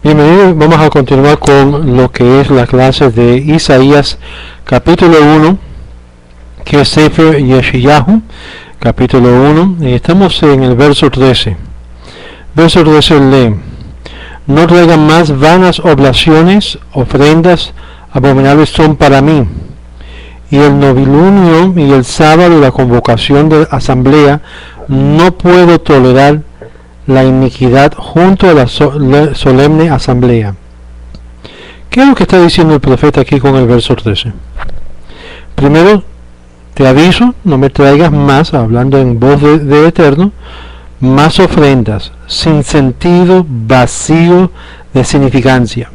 Bienvenidos, vamos a continuar con lo que es la clase de Isaías capítulo 1, que es Sefer Yeshayahu, capítulo 1, y estamos en el verso 13. Verso 13 lee: No traigan más vanas oblaciones, ofrendas abominables son para mí, y el novilunio y el sábado y la convocación de asamblea no puedo tolerar la iniquidad junto a la solemne asamblea. ¿Qué es lo que está diciendo el profeta aquí con el verso 13? Primero, te aviso, no me traigas más, hablando en voz de Eterno, más ofrendas, sin sentido, vacío de significancia.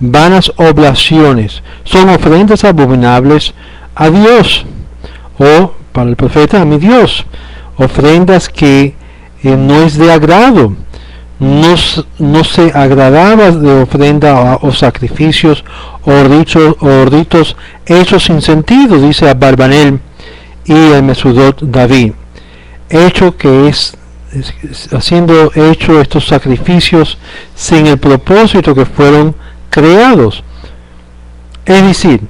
Vanas oblaciones, son ofrendas abominables a Dios, o para el profeta, a mi Dios, ofrendas que no es de agrado, no se agradaba de ofrenda o sacrificios o ritos hechos sin sentido, dice Abarbanel y el Mesudot David, hecho que haciendo estos sacrificios sin el propósito que fueron creados, es decir,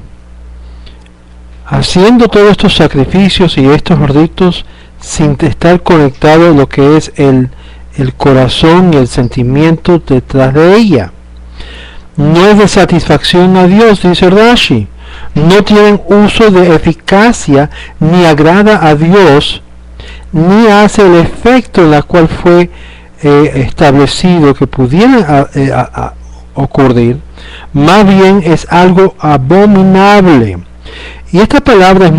haciendo todos estos sacrificios y estos ritos sin estar conectado a lo que es el corazón y el sentimiento detrás de ella. No es de satisfacción a Dios, dice Rashi. No tienen uso de eficacia, ni agrada a Dios, ni hace el efecto en la cual fue establecido que pudiera ocurrir. Más bien es algo abominable. Y esta palabra es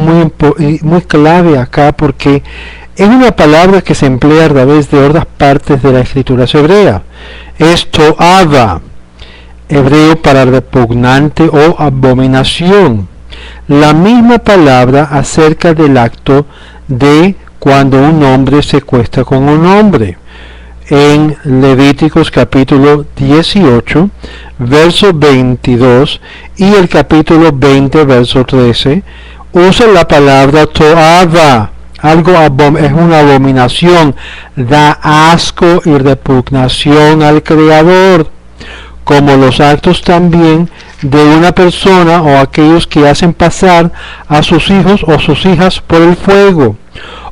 muy clave acá, porque es una palabra que se emplea a través de otras partes de la escritura hebrea. Es to'ava, hebreo para repugnante o abominación. La misma palabra acerca del acto de cuando un hombre se acuesta con un hombre. En Levíticos capítulo 18, verso 22 y el capítulo 20, verso 13, usa la palabra to'ava. Es una abominación, da asco y repugnación al Creador, como los actos también de una persona o aquellos que hacen pasar a sus hijos o sus hijas por el fuego,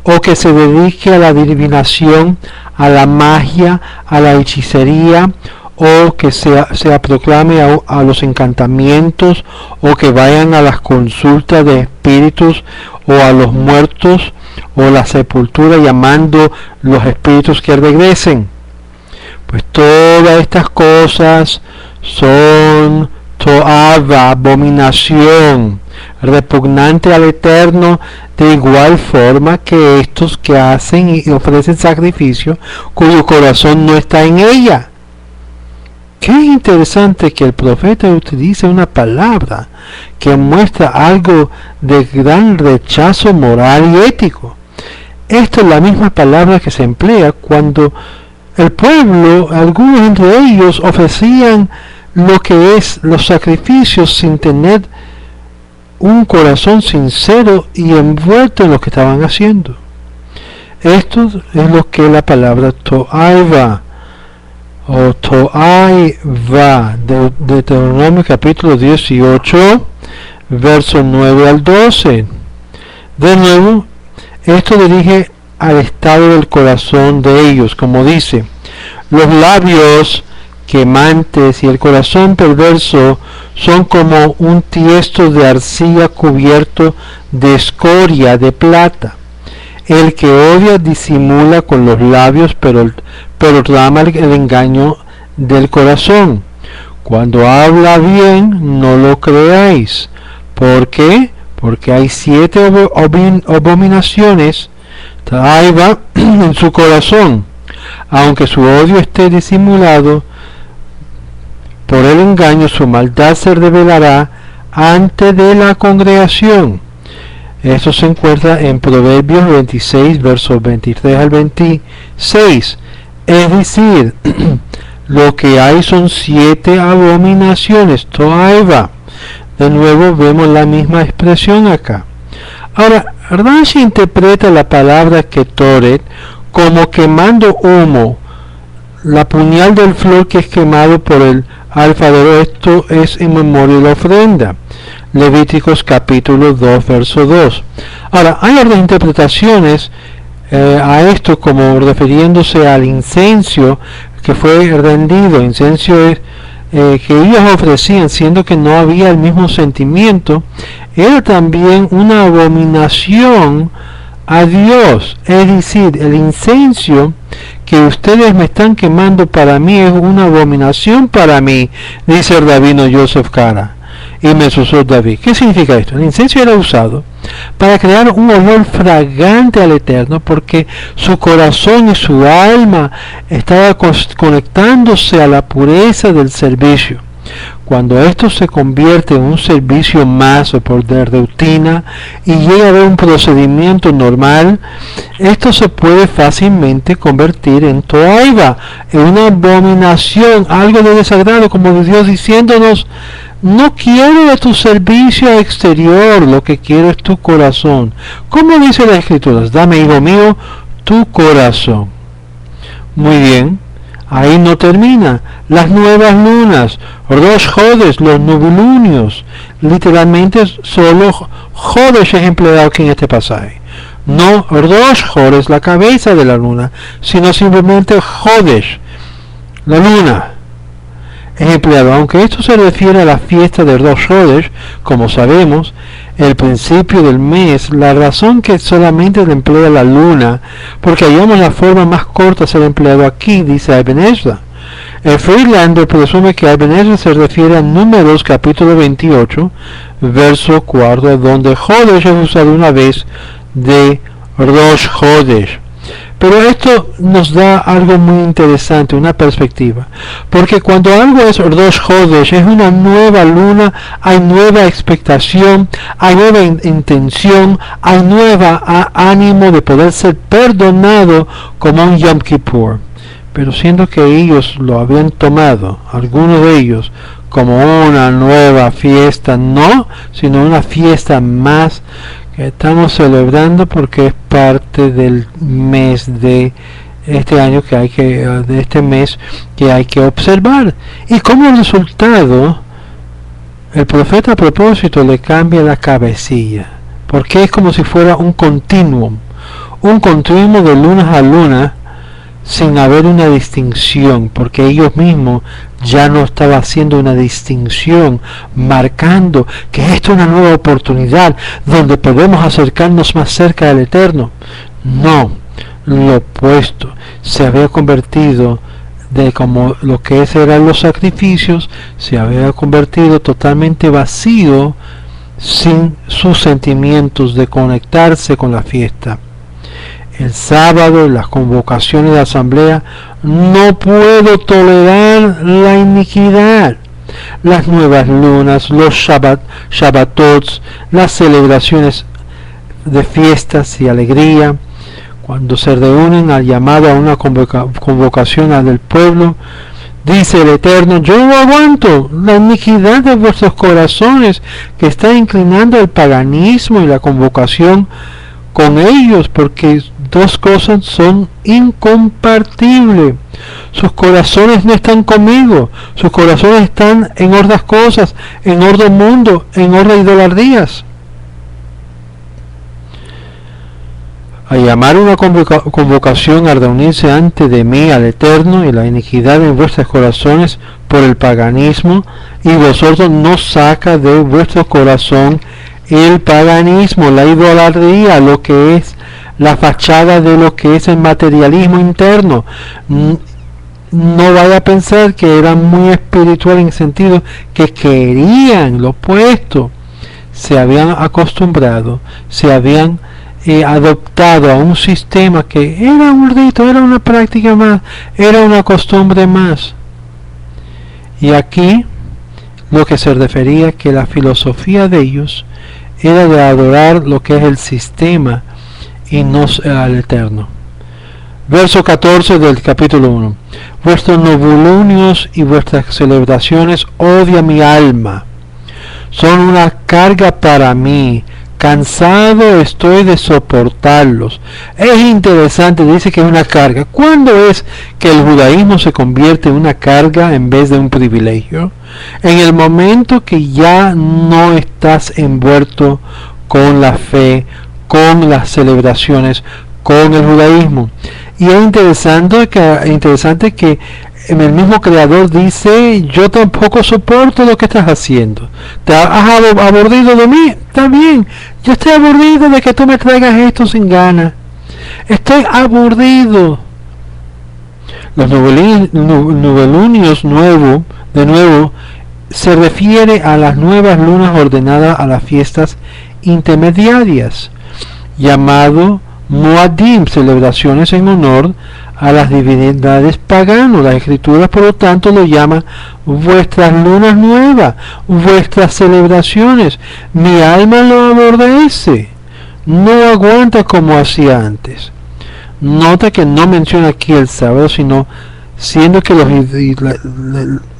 o que se dedique a la adivinación, a la magia, a la hechicería, o que se proclame a los encantamientos, o que vayan a las consultas de espíritus o a los muertos, o la sepultura llamando los espíritus que regresen. Pues todas estas cosas son to'ava, abominación, repugnante al Eterno, de igual forma que estos que hacen y ofrecen sacrificio cuyo corazón no está en ella. Qué interesante que el profeta utilice una palabra que muestra algo de gran rechazo moral y ético. Esta es la misma palabra que se emplea cuando el pueblo, algunos entre ellos, ofrecían lo que es los sacrificios sin tener un corazón sincero y envuelto en lo que estaban haciendo. Esto es lo que la palabra to'ava o to'aiva de Deuteronomio capítulo 18, versos 9 al 12. De nuevo, esto dirige al estado del corazón de ellos, como dice: los labios quemantes y el corazón perverso son como un tiesto de arcilla cubierto de escoria de plata. El que odia disimula con los labios, pero trama el engaño del corazón. Cuando habla bien, no lo creáis. ¿Por qué? Porque hay 7 abominaciones en su corazón. Aunque su odio esté disimulado, por el engaño su maldad se revelará ante de la congregación. Esto se encuentra en Proverbios 26, versos 23 al 26. Es decir, lo que hay son 7 abominaciones, to'ava. De nuevo vemos la misma expresión acá. Ahora, Rashi interpreta la palabra ketoret como quemando humo, la puñal del flor que es quemado por el alfarero, esto es en memoria de la ofrenda. Levíticos capítulo 2, verso 2. Ahora, hay otras interpretaciones a esto, como refiriéndose al incienso que fue rendido. Incienso es que ellos ofrecían, siendo que no había el mismo sentimiento, era también una abominación a Dios. Es decir, el incienso que ustedes me están quemando para mí es una abominación para mí, dice el rabino Joseph Kara y Mesusot David. ¿Qué significa esto? El incienso era usado para crear un olor fragante al Eterno, porque su corazón y su alma estaba conectándose a la pureza del servicio. Cuando esto se convierte en un servicio más o por de rutina y llega a haber un procedimiento normal, esto se puede fácilmente convertir en toaiva, en una abominación, algo de desagrado, como Dios diciéndonos: no quiero de tu servicio exterior, lo que quiero es tu corazón. ¿Cómo dice las Escrituras? Dame, hijo mío, tu corazón. Muy bien, ahí no termina. Las nuevas lunas, Rosh Chodesh, los nubulunios, literalmente solo Chodesh es empleado aquí en este pasaje. No Rosh Chodesh, la cabeza de la luna, sino simplemente Chodesh, la luna, es empleado. Aunque esto se refiere a la fiesta de Rosh Chodesh, como sabemos, el principio del mes, la razón que solamente se emplea la luna, porque hallamos la forma más corta de ser empleado aquí, dice Ibn Ezra. El Friedlander presume que Ibn Ezra se refiere a Números capítulo 28, verso 4, donde Chodesh es usado una vez de Rosh Chodesh. Pero esto nos da algo muy interesante, una perspectiva, porque cuando algo es Rosh Chodesh, es una nueva luna, hay nueva expectación, hay nueva intención, hay nueva ánimo de poder ser perdonado como un Yom Kippur. Pero siendo que ellos lo habían tomado, algunos de ellos, como una nueva fiesta, no, sino una fiesta más que estamos celebrando porque es parte del mes de este año de este mes que hay que observar. Y como resultado, el profeta a propósito le cambia la cabecilla, porque es como si fuera un continuum de lunas a luna, sin haber una distinción, porque ellos mismos ya no estaban haciendo una distinción, marcando que esto es una nueva oportunidad donde podemos acercarnos más cerca del Eterno. No, lo opuesto, se había convertido de como lo que eran los sacrificios, se había convertido totalmente vacío, sin sus sentimientos de conectarse con la fiesta. El sábado, las convocaciones de asamblea, no puedo tolerar la iniquidad. Las nuevas lunas, los Shabbatot, las celebraciones de fiestas y alegría, cuando se reúnen al llamado a una convocación del pueblo, dice el Eterno: yo no aguanto la iniquidad de vuestros corazones, que está inclinando al paganismo y la convocación con ellos, porque dos cosas son incompartibles. Sus corazones no están conmigo, sus corazones están en otras cosas, en otro mundo, en otras idolatrías. A llamar una convocación a reunirse ante de mí al Eterno, y la iniquidad en vuestros corazones por el paganismo, y vosotros no saca de vuestro corazón el paganismo, la idolatría, lo que es la fachada de lo que es el materialismo interno. No vaya a pensar que eran muy espiritual en el sentido que querían lo opuesto. Se habían acostumbrado, se habían adoptado a un sistema que era un rito, era una práctica más, era una costumbre más. Y aquí lo que se refería que la filosofía de ellos era de adorar lo que es el sistema y no al Eterno. Verso 14 del capítulo 1. Vuestros novulunios y vuestras celebraciones odia mi alma. Son una carga para mí, cansado estoy de soportarlos. Es interesante, dice que es una carga. ¿Cuándo es que el judaísmo se convierte en una carga en vez de un privilegio? En el momento que ya no estás envuelto con la fe, con las celebraciones, con el judaísmo. Y es interesante que el mismo creador dice: yo tampoco soporto lo que estás haciendo. ¿Te has aburrido de mí? Está bien, yo estoy aburrido de que tú me traigas esto sin ganas. Estoy aburrido. Los novelunios de nuevo se refiere a las nuevas lunas ordenadas a las fiestas intermediarias, llamado Moadim, celebraciones en honor a las divinidades paganas. Las escrituras, por lo tanto, lo llama vuestras lunas nuevas, vuestras celebraciones. Mi alma lo aborrece, no aguanta como hacía antes. Nota que no menciona aquí el sábado, sino siendo que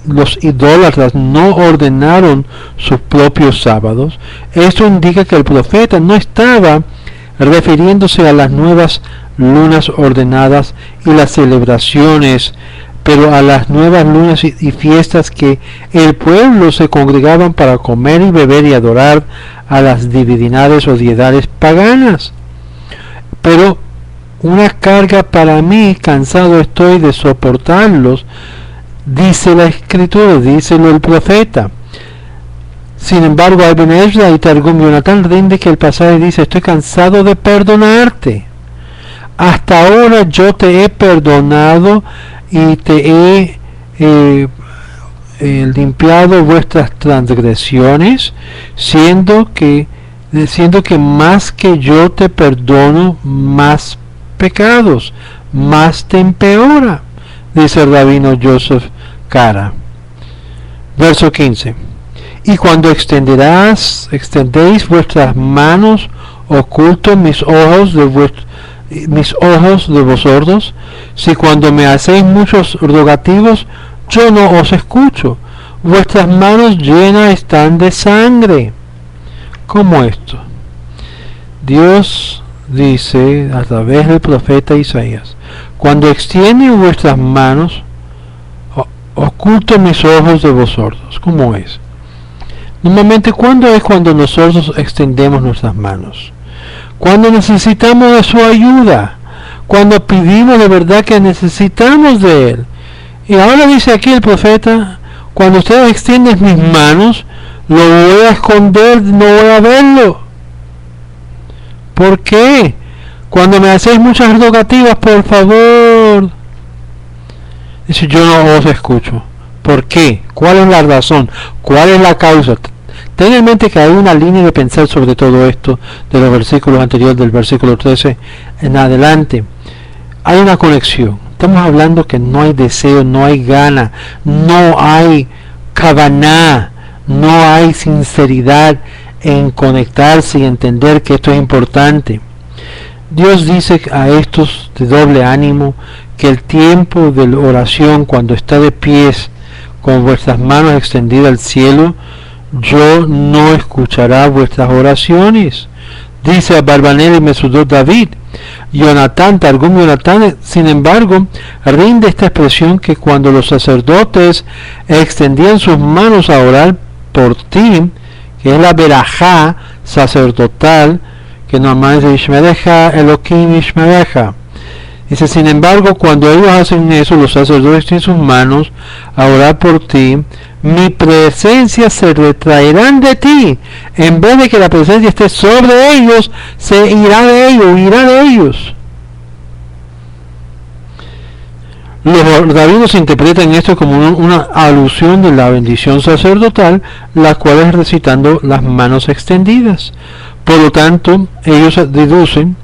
los idólatras no ordenaron sus propios sábados. Esto indica que el profeta no estaba refiriéndose a las nuevas lunas ordenadas y las celebraciones, pero a las nuevas lunas y fiestas que el pueblo se congregaban para comer y beber y adorar a las divinidades o deidades paganas. Pero una carga para mí, cansado estoy de soportarlos, dice la escritura, díselo el profeta. Sin embargo, Ibn Ezra y Targum Yonatán rinde que el pasaje dice: estoy cansado de perdonarte. Hasta ahora yo te he perdonado y te he limpiado vuestras transgresiones, siendo que más que yo te perdono, más pecados, más te empeora, dice el rabino Joseph Kara. Verso 15: y cuando extendéis vuestras manos, oculto mis ojos de vosotros. Si cuando me hacéis muchos rogativos, yo no os escucho, vuestras manos llenas están de sangre. ¿Cómo esto? Dios dice a través del profeta Isaías: cuando extienden vuestras manos, oculto mis ojos de vosotros. ¿Cómo es? Normalmente, ¿cuándo es cuando nosotros extendemos nuestras manos? Cuando necesitamos de su ayuda, cuando pedimos de verdad que necesitamos de Él. Y ahora dice aquí el profeta: cuando ustedes extienden mis manos, lo voy a esconder, no voy a verlo. ¿Por qué? Cuando me hacéis muchas rogativas, por favor. Dice: yo no os escucho. ¿Por qué? ¿Cuál es la razón? ¿Cuál es la causa? Ten en mente que hay una línea de pensar sobre todo esto de los versículos anteriores, del versículo 13 en adelante. Hay una conexión. Estamos hablando que no hay deseo, no hay gana, no hay kavaná, no hay sinceridad en conectarse y entender que esto es importante. Dios dice a estos de doble ánimo que el tiempo de la oración, cuando está de pies con vuestras manos extendidas al cielo, yo no escuchará vuestras oraciones. Dice a Barbanel y Mesudot David. Jonatán, Targum Yonatán, sin embargo, rinde esta expresión que cuando los sacerdotes extendían sus manos a orar por ti, que es la verajá sacerdotal, que normalmente dice Ishmereja, Elohim Ishmereja. Dice: sin embargo, cuando ellos hacen eso, los sacerdotes tienen sus manos a orar por ti, mi presencia se retraerán de ti. En vez de que la presencia esté sobre ellos, se irá de ellos, huirá de ellos. Los rabinos interpretan esto como una alusión de la bendición sacerdotal, la cual es recitando las manos extendidas. Por lo tanto, ellos deducen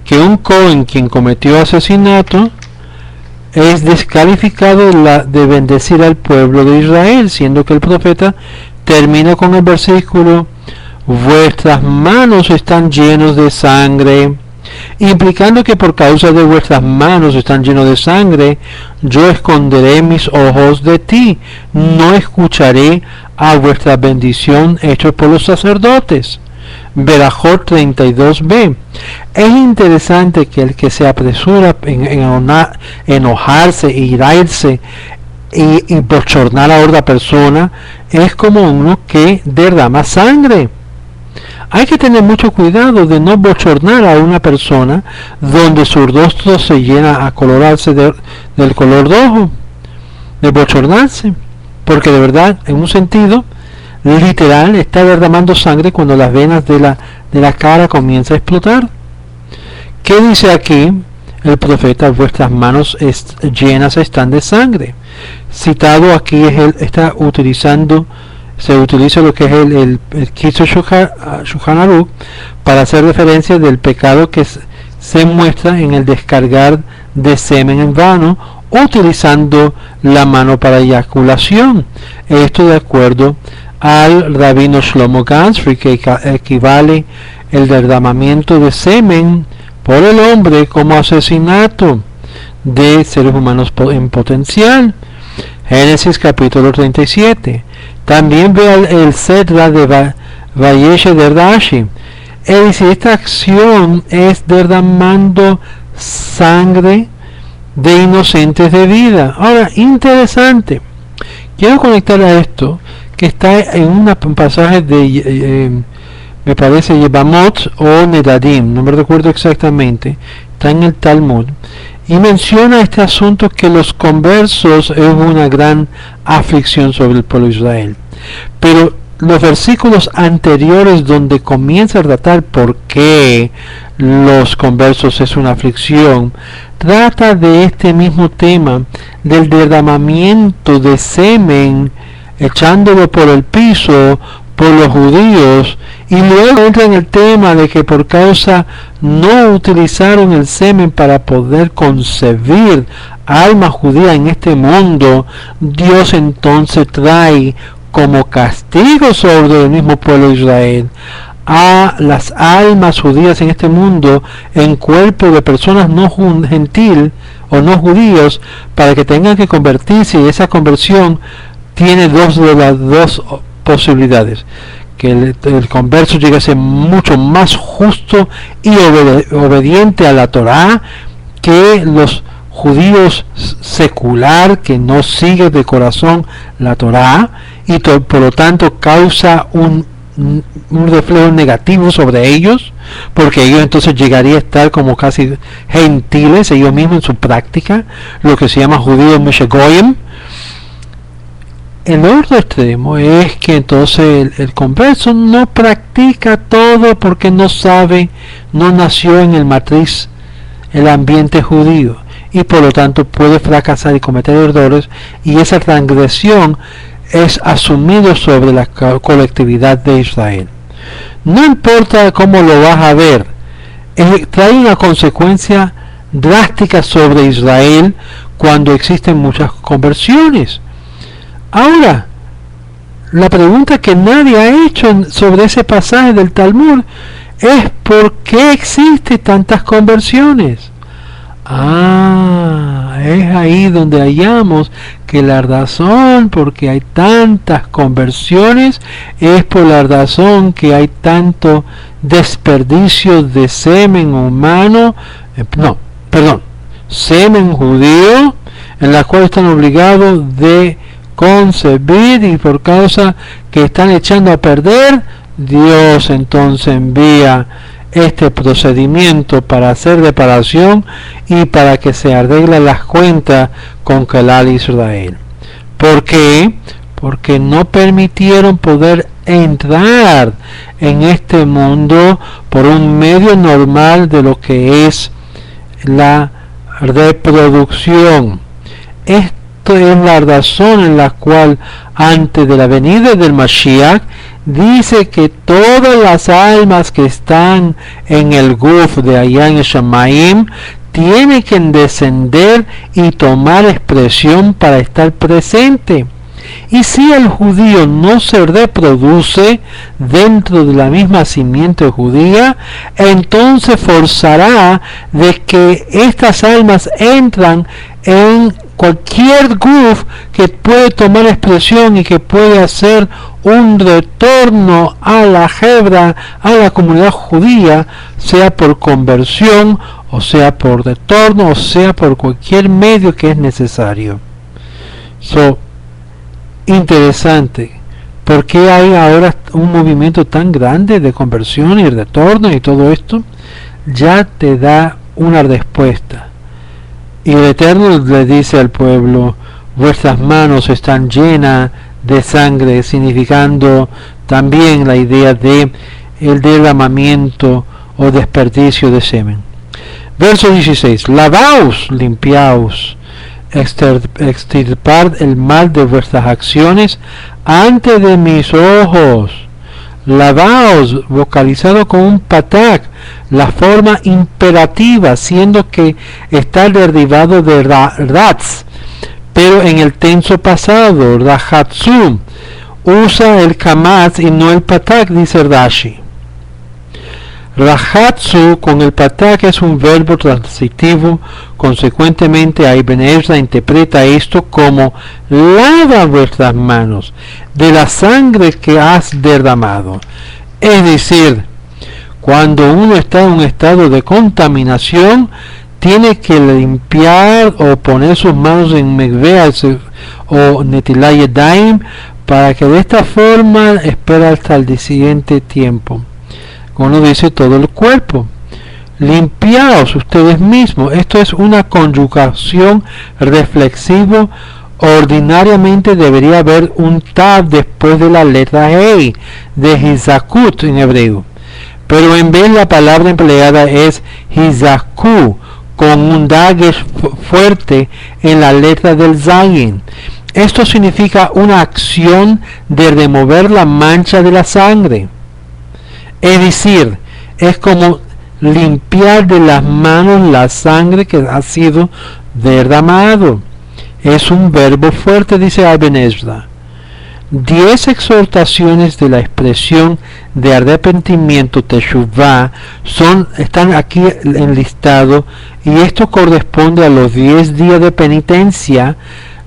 que un Cohen quien cometió asesinato es descalificado de bendecir al pueblo de Israel, siendo que el profeta termina con el versículo: vuestras manos están llenos de sangre, implicando que por causa de vuestras manos están llenos de sangre, yo esconderé mis ojos de ti, no escucharé a vuestra bendición hecha por los sacerdotes. Berajot 32b. Es interesante que el que se apresura en enojarse, irarse y bochornar a otra persona es como uno que derrama sangre. Hay que tener mucho cuidado de no bochornar a una persona donde su rostro se llena a colorarse del color rojo, de bochornarse, porque de verdad, en un sentido literal, está derramando sangre cuando las venas de la cara comienzan a explotar. ¿Qué dice aquí el profeta? Vuestras manos llenas están de sangre. Citado aquí se utiliza lo que es el Kitzur Shulchan Aruch para hacer referencia del pecado que se muestra en el descargar de semen en vano, utilizando la mano para eyaculación. Esto de acuerdo al rabino Shlomo Ganzfried, que equivale el derramamiento de semen por el hombre como asesinato de seres humanos en potencial. Génesis capítulo 37. También ve el Sedra de Vayeshe de Rashi. Es decir, esta acción es derramando sangre de inocentes de vida. Ahora, interesante. Quiero conectar a esto, que está en un pasaje de, me parece, Yevamot o Nedarim, no me recuerdo exactamente, está en el Talmud, y menciona este asunto que los conversos es una gran aflicción sobre el pueblo de Israel. Pero los versículos anteriores donde comienza a tratar por qué los conversos es una aflicción, trata de este mismo tema del derramamiento de semen, echándolo por el piso por los judíos, y luego entra en el tema de que por causa no utilizaron el semen para poder concebir alma judía en este mundo, Dios entonces trae como castigo sobre el mismo pueblo de Israel a las almas judías en este mundo en cuerpo de personas no gentil o no judíos, para que tengan que convertirse, y esa conversión tiene dos posibilidades: que el converso llegue a ser mucho más justo y obediente a la Torá que los judíos secular, que no sigue de corazón la Torá, y por lo tanto causa un reflejo negativo sobre ellos, porque ellos entonces llegarían a estar como casi gentiles ellos mismos en su práctica, lo que se llama judíos Meshegoyim. El otro extremo es que entonces el converso no practica todo porque no sabe, no nació en el matriz, el ambiente judío, y por lo tanto puede fracasar y cometer errores, y esa transgresión es asumido sobre la colectividad de Israel. No importa cómo lo vas a ver, trae una consecuencia drástica sobre Israel cuando existen muchas conversiones. Ahora, la pregunta que nadie ha hecho sobre ese pasaje del Talmud es ¿por qué existen tantas conversiones? Es ahí donde hallamos que la razón por que hay tantas conversiones es por la razón que hay tanto desperdicio de semen humano, semen judío, en la cual están obligados de concebir, y por causa que están echando a perder, Dios entonces envía este procedimiento para hacer reparación y para que se arreglen las cuentas con Kelal Israel. ¿Por qué? Porque no permitieron poder entrar en este mundo por un medio normal de lo que es la reproducción. Esto es la razón en la cual antes de la venida del Mashiach dice que todas las almas que están en el Guf de allá en Shamaim tienen que descender y tomar expresión para estar presente. Y si el judío no se reproduce dentro de la misma simiente judía, entonces forzará de que estas almas entran en cualquier guf que puede tomar expresión y que puede hacer un retorno a la Hebra, a la comunidad judía, sea por conversión, o sea por retorno, o sea por cualquier medio que es necesario. Interesante. ¿Por qué hay ahora un movimiento tan grande de conversión y retorno y todo esto? Ya te da una respuesta. Y el Eterno le dice al pueblo: vuestras manos están llenas de sangre, significando también la idea de el derramamiento o desperdicio de semen. Verso 16: lavaos, limpiaos, extirpad el mal de vuestras acciones ante de mis ojos. Lavaos, vocalizado con un patak, la forma imperativa, siendo que está derivado de ratz, pero en el tenso pasado, rahatsu, usa el kamatz y no el patak, dice Rashi. Rahatsu con el patak es un verbo transitivo, consecuentemente Ibn Ezra interpreta esto como lava vuestras manos de la sangre que has derramado. Es decir, cuando uno está en un estado de contaminación, tiene que limpiar o poner sus manos en Megvea o Netilat Yadayim, para que de esta forma espera hasta el siguiente tiempo. Uno dice todo el cuerpo. Limpiaos ustedes mismos. Esto es una conjugación reflexiva. Ordinariamente debería haber un tab después de la letra E de Hizakut en hebreo, pero en vez la palabra empleada es Hizaku con un dagger fuerte en la letra del Zayin. Esto significa una acción de remover la mancha de la sangre. Es decir, es como limpiar de las manos la sangre que ha sido derramado. Es un verbo fuerte, dice Ibn Ezra. 10 exhortaciones de la expresión de arrepentimiento, teshuvah, están aquí enlistados, y esto corresponde a los 10 días de penitencia,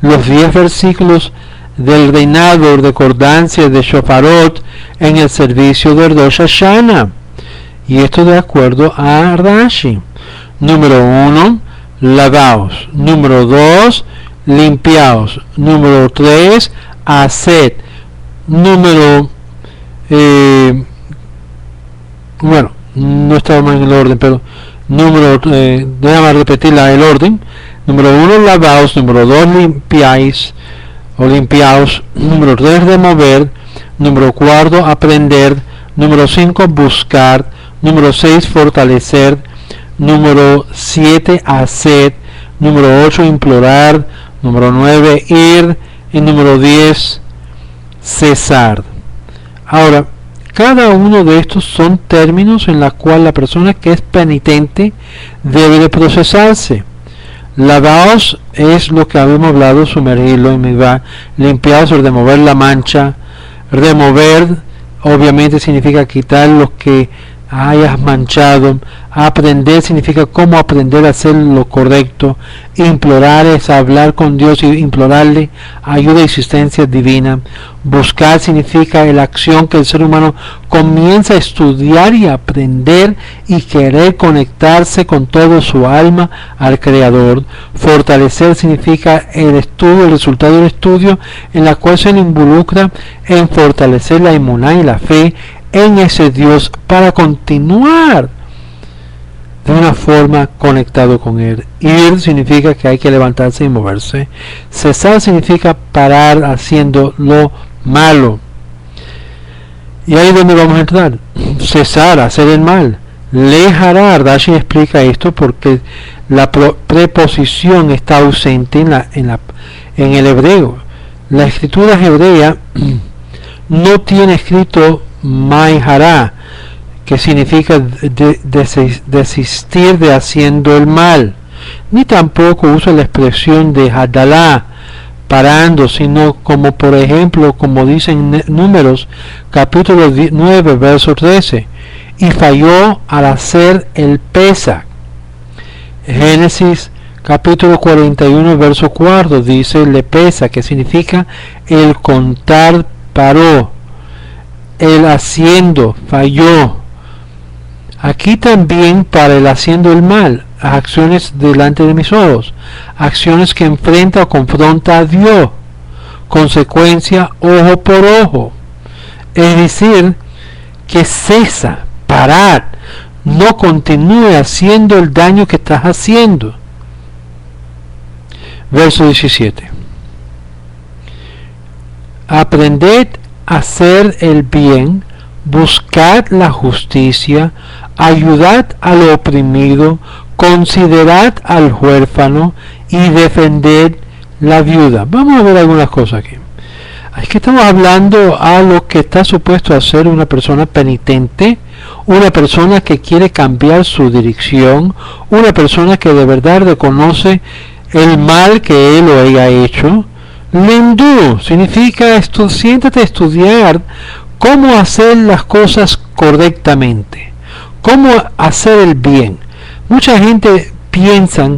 los 10 versículos del reinado, recordancia de Shofarot en el servicio de Rosh Hashanah. Y esto de acuerdo a Rashi. Número 1, lavaos. Número 2, limpiaos. Número 3, haced. Número bueno, no estamos en el orden, pero número déjame repetir el orden. Número 1, lavaos. Número 2, limpiáis o limpiaos. Número 3, remover. Número 4, aprender. Número 5, buscar. Número 6, fortalecer. Número 7, hacer. Número 8, implorar. Número 9, ir. Y número 10, cesar. Ahora, cada uno de estos son términos en los cuales la persona que es penitente debe de procesarse. Lavaos es lo que habíamos hablado, sumergirlo en Mikvah. Limpiaos o remover la mancha. Remover obviamente significa quitar lo que hayas manchado. Aprender significa cómo aprender a hacer lo correcto. Implorar es hablar con Dios y implorarle ayuda y asistencia divina. Buscar significa la acción que el ser humano comienza a estudiar y aprender y querer conectarse con todo su alma al Creador. Fortalecer significa el estudio, el resultado del estudio, en la cual se le involucra en fortalecer la emuná y la fe en ese Dios para continuar de una forma conectado con Él. Ir significa que hay que levantarse y moverse. Cesar significa parar haciendo lo malo. Y ahí es donde vamos a entrar. Cesar, hacer el mal. Lehará, Rashi explica esto porque la preposición está ausente en el hebreo. La escritura hebrea no tiene escrito Maihará, que significa desistir de haciendo el mal, ni tampoco usa la expresión de Hadalá, parando, sino como por ejemplo, como dicen Números, capítulo 9, verso 13, y falló al hacer el Pesach. Génesis, capítulo 41, verso 4, dice lepesa, que significa el contar paró, el haciendo falló. Aquí también para el haciendo el mal, acciones delante de mis ojos, acciones que enfrenta o confronta a Dios, consecuencia ojo por ojo, es decir, que cesa, parar, no continúe haciendo el daño que estás haciendo. Verso 17. Aprended a hacer el bien, buscad la justicia, ayudad al oprimido, considerad al huérfano y defended la viuda. Vamos a ver algunas cosas aquí. Aquí estamos hablando a lo que está supuesto a ser una persona penitente, una persona que quiere cambiar su dirección, una persona que de verdad reconoce el mal que él o ella ha hecho. Lendú significa siéntate a estudiar cómo hacer las cosas correctamente, cómo hacer el bien. Mucha gente piensa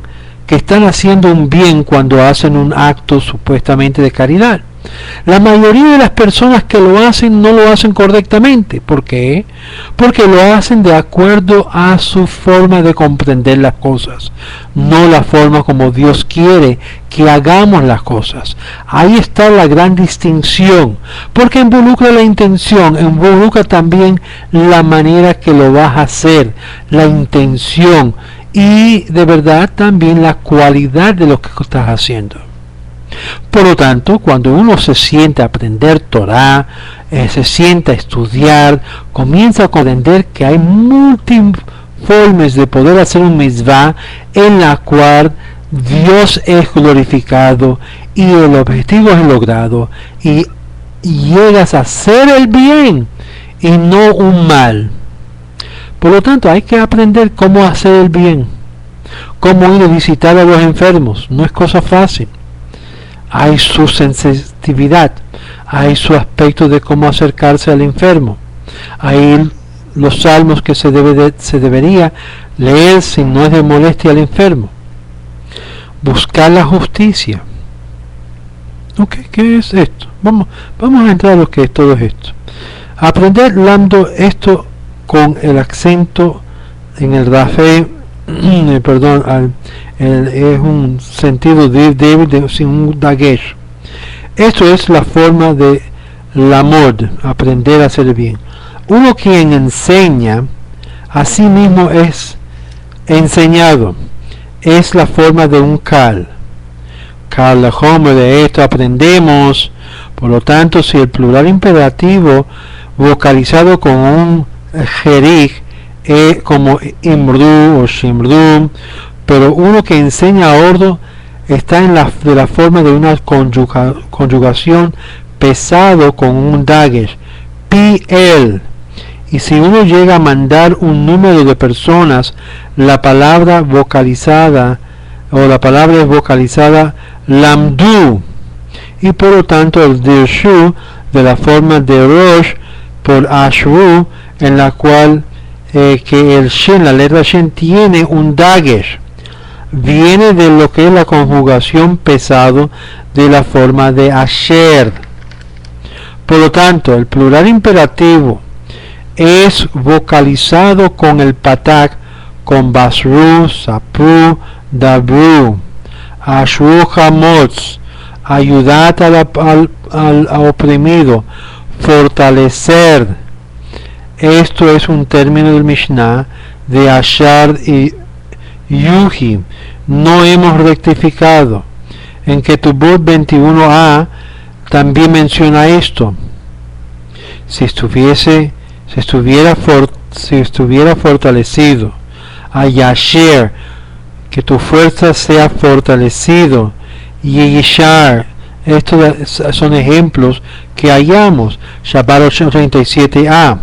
que están haciendo un bien cuando hacen un acto supuestamente de caridad. La mayoría de las personas que lo hacen no lo hacen correctamente. ¿Por qué? Porque lo hacen de acuerdo a su forma de comprender las cosas, no la forma como Dios quiere que hagamos las cosas. Ahí está la gran distinción, porque involucra la intención, involucra también la manera que lo vas a hacer, la intención y de verdad también la cualidad de lo que estás haciendo. Por lo tanto, cuando uno se sienta a aprender Torah, se sienta a estudiar, comienza a comprender que hay múltiples formas de poder hacer un mitzvah en la cual Dios es glorificado y el objetivo es logrado, y llegas a hacer el bien y no un mal. Por lo tanto, hay que aprender cómo hacer el bien, cómo ir a visitar a los enfermos. No es cosa fácil. Hay su sensitividad, hay su aspecto de cómo acercarse al enfermo, hay los salmos que se debería leer si no es de molestia al enfermo. Buscar la justicia. ¿Qué es esto? Vamos a entrar a lo que es todo esto. Aprender lando esto con el acento en el rafé, es un sentido débil sin un dagesh. Esto es la forma de lamod, aprender a hacer bien. Uno quien enseña, a sí mismo es enseñado. Es la forma de un kal. Kal homer, de esto aprendemos. Por lo tanto, si el plural imperativo vocalizado con un jerij como imru o shimru, pero uno que enseña a ordo está de la forma de una conjugación pesado con un dagesh, PL. Y si uno llega a mandar un número de personas, la palabra vocalizada o la palabra es vocalizada lamdu, y por lo tanto el dirshu de la forma de rosh por ashru, en la cual que el shin, la letra shin, tiene un dagesh, viene de lo que es la conjugación pesado de la forma de asher. Por lo tanto, el plural imperativo es vocalizado con el patak, con basru, sapru, dabru, ashru hamotz, ayudar al oprimido, fortalecer. Esto es un término del Mishnah de ashar y yuhi. No hemos rectificado. En Ketubot 21a también menciona esto. Si estuviera fortalecido, a yasher, que tu fuerza sea fortalecido, y yishar. Estos son ejemplos que hallamos. Shabbat 837a.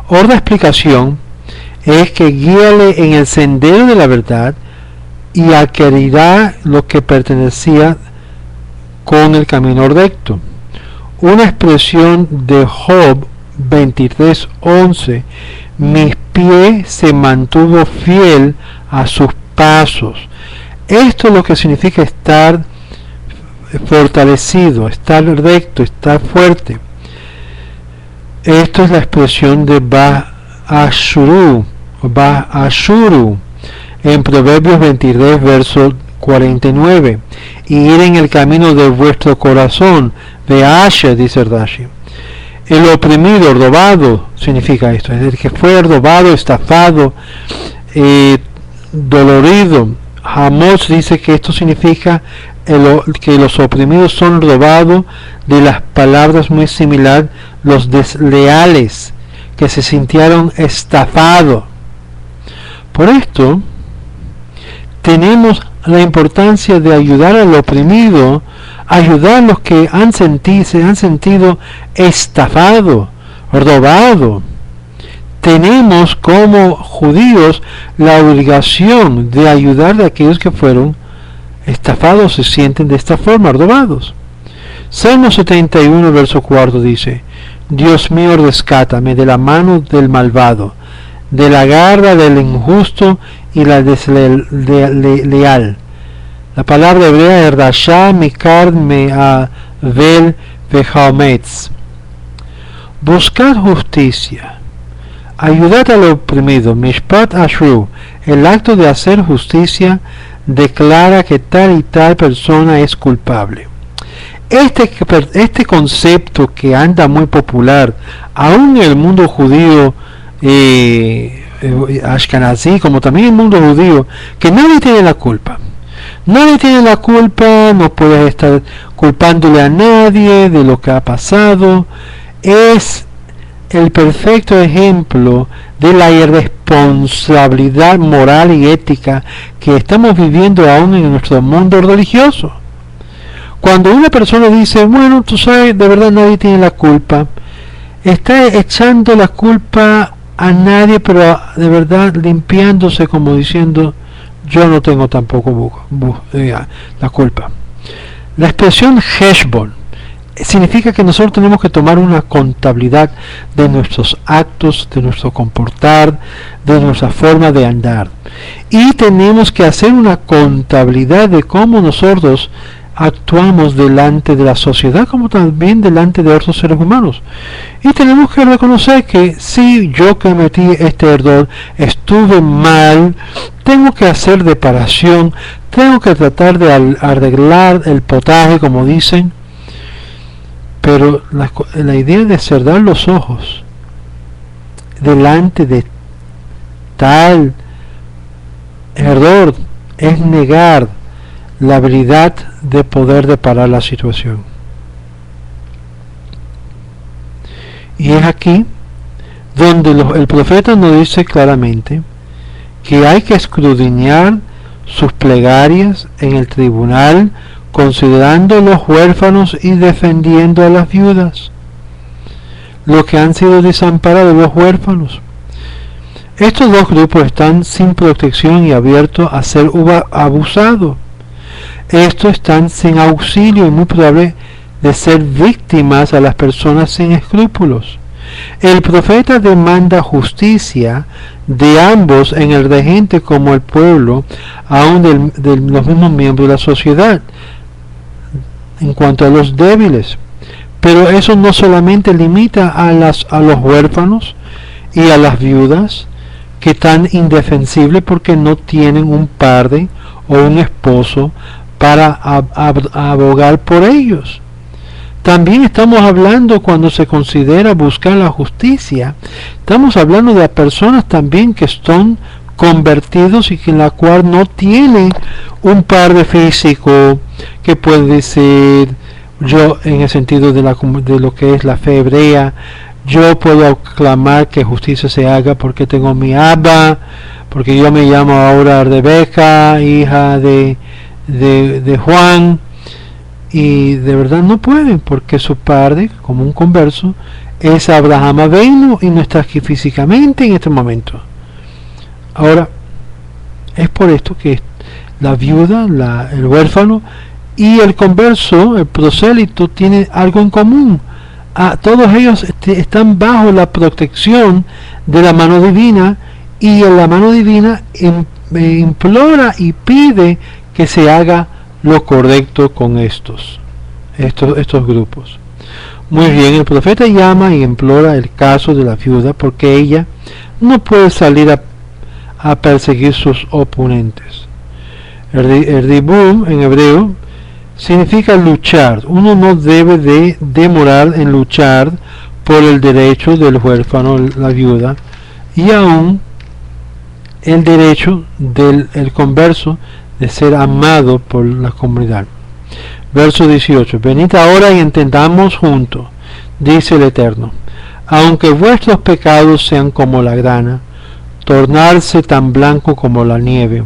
Otra explicación es que guíale en el sendero de la verdad y adquirirá lo que pertenecía con el camino recto. Una expresión de Job 23:11: mis pies se mantuvo fiel a sus pasos. Esto es lo que significa estar fortalecido, estar recto, estar fuerte. Esto es la expresión de Ba'ashuru en Proverbios 23, verso 49. Y ir en el camino de vuestro corazón, de Asher, dice Rashi. El oprimido, robado, significa esto, es decir, que fue robado, estafado, dolorido. Amos dice que esto significa que los oprimidos son robados, de las palabras muy similar, los desleales, que se sintieron estafados. Por esto, tenemos la importancia de ayudar al oprimido, ayudar a los que se han sentido estafados, robados. Tenemos como judíos la obligación de ayudar a aquellos que fueron estafados, se sienten de esta forma, robados. Salmo 71, verso 4 dice: Dios mío, rescátame de la mano del malvado, de la garra del injusto y la desleal. La palabra hebrea es Rasha, Mikar, Me'avel, Vehametz. Buscad justicia, ayudad al oprimido. Mishpat Ashru, el acto de hacer justicia declara que tal y tal persona es culpable. Este concepto que anda muy popular aún en el mundo judío ashkenazí, como también en el mundo judío, que nadie tiene la culpa. Nadie tiene la culpa, no puedes estar culpándole a nadie de lo que ha pasado. Es el perfecto ejemplo de la irresponsabilidad moral y ética que estamos viviendo aún en nuestro mundo religioso. Cuando una persona dice, bueno, tú sabes, de verdad nadie tiene la culpa, está echando la culpa a nadie, pero de verdad limpiándose, como diciendo, yo no tengo tampoco la culpa. La expresión Heshbon significa que nosotros tenemos que tomar una contabilidad de nuestros actos, de nuestro comportar, de nuestra forma de andar. Y tenemos que hacer una contabilidad de cómo nosotros actuamos delante de la sociedad, como también delante de otros seres humanos. Y tenemos que reconocer que si yo cometí este error, estuve mal, tengo que hacer reparación, tengo que tratar de arreglar el potaje, como dicen. Pero la idea de cerrar los ojos delante de tal error es negar la habilidad de poder reparar la situación. Y es aquí donde el profeta nos dice claramente que hay que escudriñar sus plegarias en el tribunal, considerando los huérfanos y defendiendo a las viudas, los que han sido desamparados, los huérfanos. Estos dos grupos están sin protección y abiertos a ser abusados. Estos están sin auxilio y muy probable de ser víctimas a las personas sin escrúpulos. El profeta demanda justicia de ambos, en el regente como el pueblo, aún de los mismos miembros de la sociedad, en cuanto a los débiles. Pero eso no solamente limita a los huérfanos y a las viudas, que están indefensibles porque no tienen un padre o un esposo para abogar por ellos. También estamos hablando, cuando se considera buscar la justicia, estamos hablando de personas también que están convertidos y que en la cual no tienen un padre físico que puede decir, yo en el sentido de lo que es la fe hebrea, yo puedo clamar que justicia se haga porque tengo mi Abba, porque yo me llamo ahora Rebeca, hija de Juan, y de verdad no pueden, porque su padre, como un converso, es Abraham Avinu y no está aquí físicamente en este momento. Ahora, es por esto que la viuda, el huérfano y el converso, el prosélito, tienen algo en común. Todos ellos están bajo la protección de la mano divina, y la mano divina implora y pide que se haga lo correcto con estos grupos. Muy bien, el profeta llama y implora el caso de la viuda porque ella no puede salir a perseguir sus oponentes. El ribum en hebreo significa luchar. Uno no debe de demorar en luchar por el derecho del huérfano, la viuda, y aún el derecho del converso de ser amado por la comunidad. Verso 18. Venid ahora y entendamos juntos, dice el Eterno, aunque vuestros pecados sean como la grana, tornarse tan blanco como la nieve,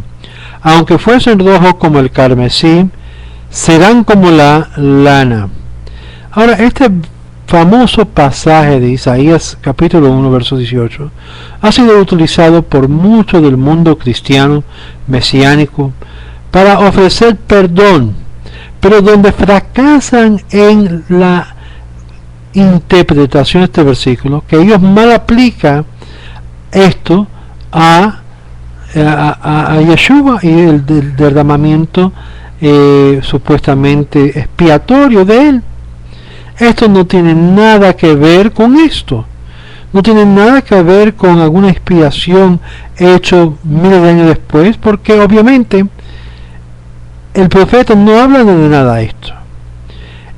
aunque fuesen rojos como el carmesí, serán como la lana. Ahora, este famoso pasaje de Isaías capítulo 1 verso 18 ha sido utilizado por muchos del mundo cristiano mesiánico para ofrecer perdón, pero donde fracasan en la interpretación de este versículo, que ellos mal aplican esto a Yeshua y el derramamiento supuestamente expiatorio de él. Esto no tiene nada que ver con esto, no tiene nada que ver con alguna expiación hecho miles de años después, porque obviamente el profeta no habla de nada de esto.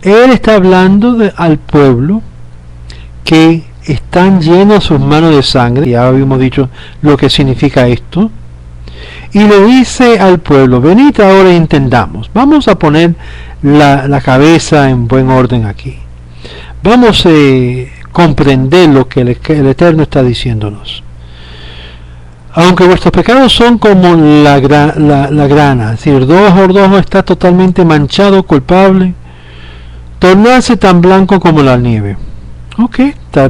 Él está hablando al pueblo que están llenos sus manos de sangre, ya habíamos dicho lo que significa esto, y le dice al pueblo, venid ahora y entendamos, vamos a poner la cabeza en buen orden aquí, vamos a comprender lo que el Eterno está diciéndonos. Aunque vuestros pecados son como la grana, es decir, rojo está totalmente manchado, culpable, tornarse tan blanco como la nieve. Ok,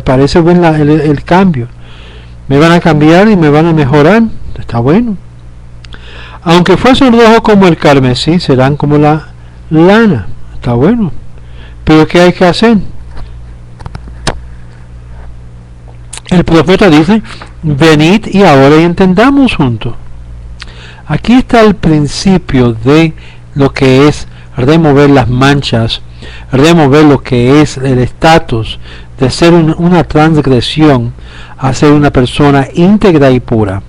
parece buen el cambio. Me van a cambiar y me van a mejorar, está bueno. Aunque fuesen rojos como el carmesí, serán como la lana, está bueno. Pero ¿qué hay que hacer? El profeta dice, venid y ahora entendamos juntos. Aquí está el principio de lo que es remover las manchas, remover lo que es el estatus de ser una transgresión a ser una persona íntegra y pura.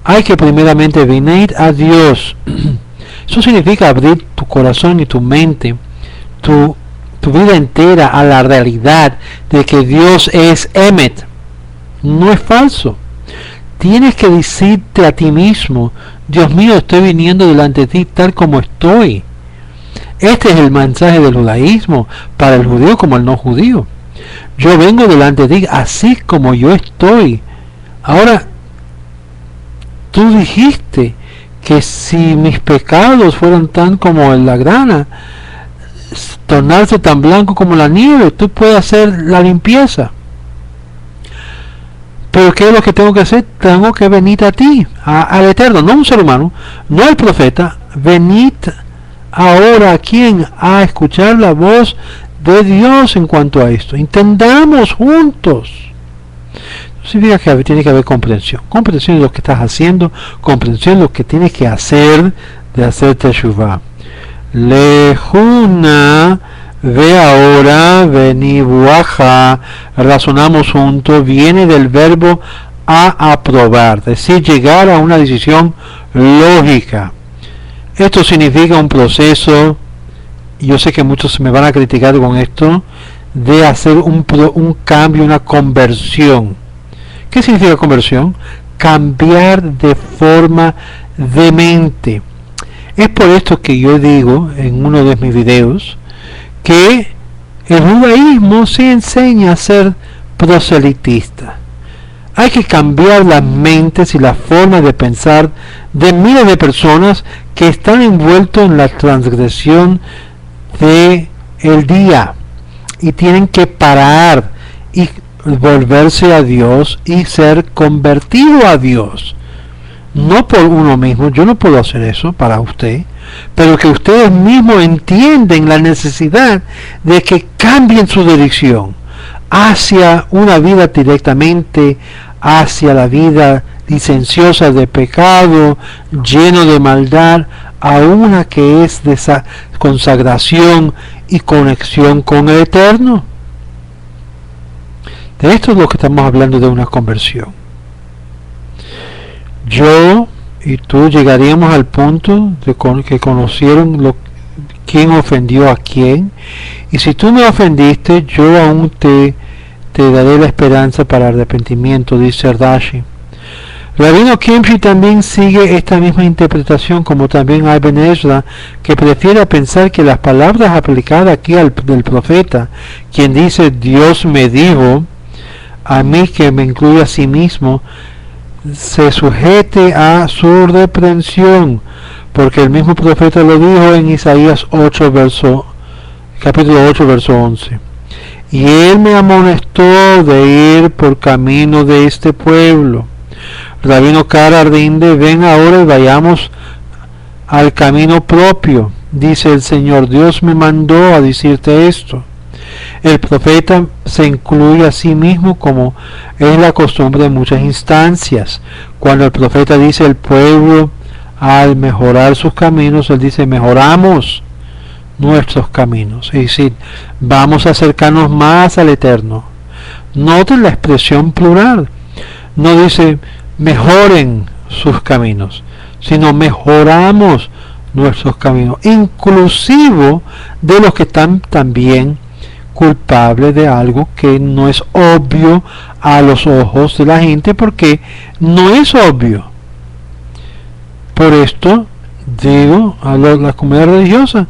Hay que primeramente venir a Dios. Eso significa abrir tu corazón y tu mente, tu vida entera a la realidad de que Dios es Emet. No es falso. Tienes que decirte a ti mismo, Dios mío, estoy viniendo delante de ti tal como estoy. Este es el mensaje del judaísmo para el judío como el no judío. Yo vengo delante de ti así como yo estoy. Ahora, tú dijiste que si mis pecados fueran tan como la grana, tornarse tan blanco como la nieve, tú puedes hacer la limpieza. Pero ¿qué es lo que tengo que hacer? Tengo que venir a ti, al Eterno, no un ser humano, no al profeta. Venid ahora a quien a escuchar la voz de Dios en cuanto a esto. Entendamos juntos. Significa que tiene que haber comprensión de lo que estás haciendo, comprensión de lo que tienes que hacer de hacer teshuvah. Lejuna, ve ahora, venibuaja, razonamos juntos, viene del verbo a aprobar, es decir, llegar a una decisión lógica. Esto significa un proceso, yo sé que muchos me van a criticar con esto, de hacer un cambio, una conversión. ¿Qué significa conversión? Cambiar de forma de mente. Es por esto que yo digo en uno de mis videos que el judaísmo se enseña a ser proselitista. Hay que cambiar las mentes y la forma de pensar de miles de personas que están envueltos en la transgresión de el día y tienen que parar y volverse a Dios y ser convertido a Dios. No por uno mismo, yo no puedo hacer eso para usted, pero que ustedes mismos entienden la necesidad de que cambien su dirección hacia una vida directamente, hacia la vida licenciosa de pecado, lleno de maldad, a una que es de esa consagración y conexión con el Eterno. De esto es lo que estamos hablando, de una conversión. Yo y tú llegaríamos al punto de que conocieron quién ofendió a quién, y si tú me ofendiste, yo aún te daré la esperanza para arrepentimiento, dice Rashi. Rabino Kempshi también sigue esta misma interpretación, como también Ibn Ezra, que prefiere pensar que las palabras aplicadas aquí del profeta, quien dice Dios me dijo a mí, que me incluye a sí mismo, se sujete a su reprensión, porque el mismo profeta lo dijo en Isaías 8, capítulo 8, verso 11. Y él me amonestó de ir por camino de este pueblo. Rabino Cara rinde, ven ahora y vayamos al camino propio, dice el Señor. Dios me mandó a decirte esto. El profeta se incluye a sí mismo, como es la costumbre en muchas instancias. Cuando el profeta dice el pueblo al mejorar sus caminos, él dice mejoramos nuestros caminos, es decir, vamos a acercarnos más al Eterno. Noten la expresión plural, no dice mejoren sus caminos, sino mejoramos nuestros caminos, inclusive de los que están también culpables de algo que no es obvio a los ojos de la gente, porque no es obvio. Por esto digo a la comunidad religiosa,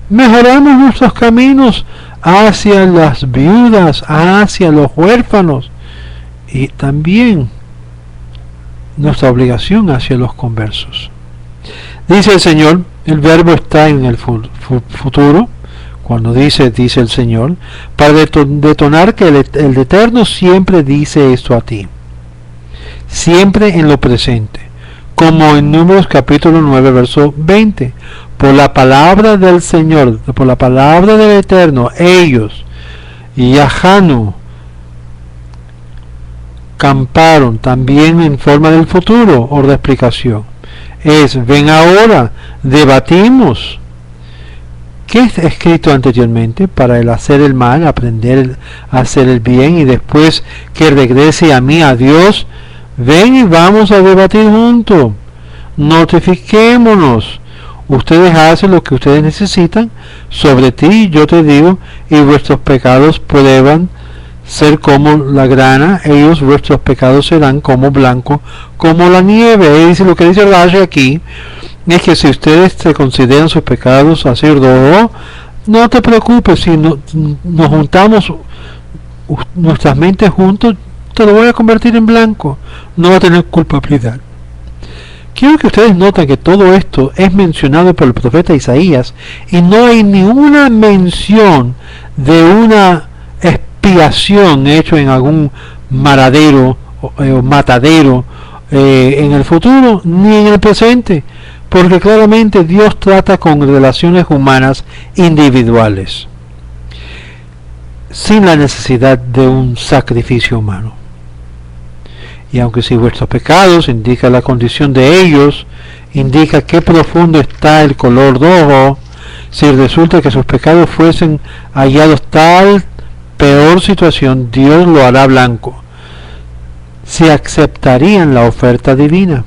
mejoramos nuestros caminos hacia las viudas, hacia los huérfanos, y también nuestra obligación hacia los conversos. Dice el Señor, el verbo está en el futuro, cuando dice el Señor, para detonar que el Eterno siempre dice esto a ti, siempre en lo presente, como en Números capítulo 9, verso 20, por la palabra del Señor, por la palabra del Eterno, ellos, Yahanu, camparon, también en forma del futuro o de explicación. Es, ven ahora, debatimos. ¿Qué es escrito anteriormente? Para el hacer el mal, aprender a hacer el bien, y después que regrese a mí, a Dios, ven y vamos a debatir juntos. Notifiquémonos. Ustedes hacen lo que ustedes necesitan. Sobre ti yo te digo, y vuestros pecados prueban ser como la grana, ellos vuestros pecados serán como blanco, como la nieve. Y lo que dice Rashi aquí es que si ustedes se consideran sus pecados así rojo, no te preocupes, si nos juntamos nuestras mentes juntos, te lo voy a convertir en blanco, no va a tener culpabilidad. Quiero que ustedes noten que todo esto es mencionado por el profeta Isaías, y no hay ninguna mención de una expiación hecho en algún maradero o matadero en el futuro, ni en el presente, porque claramente Dios trata con relaciones humanas individuales, sin la necesidad de un sacrificio humano. Y aunque si vuestros pecados indica la condición de ellos, indica qué profundo está el color rojo, si resulta que sus pecados fuesen hallados tal peor situación, Dios lo hará blanco. Si aceptarían la oferta divina,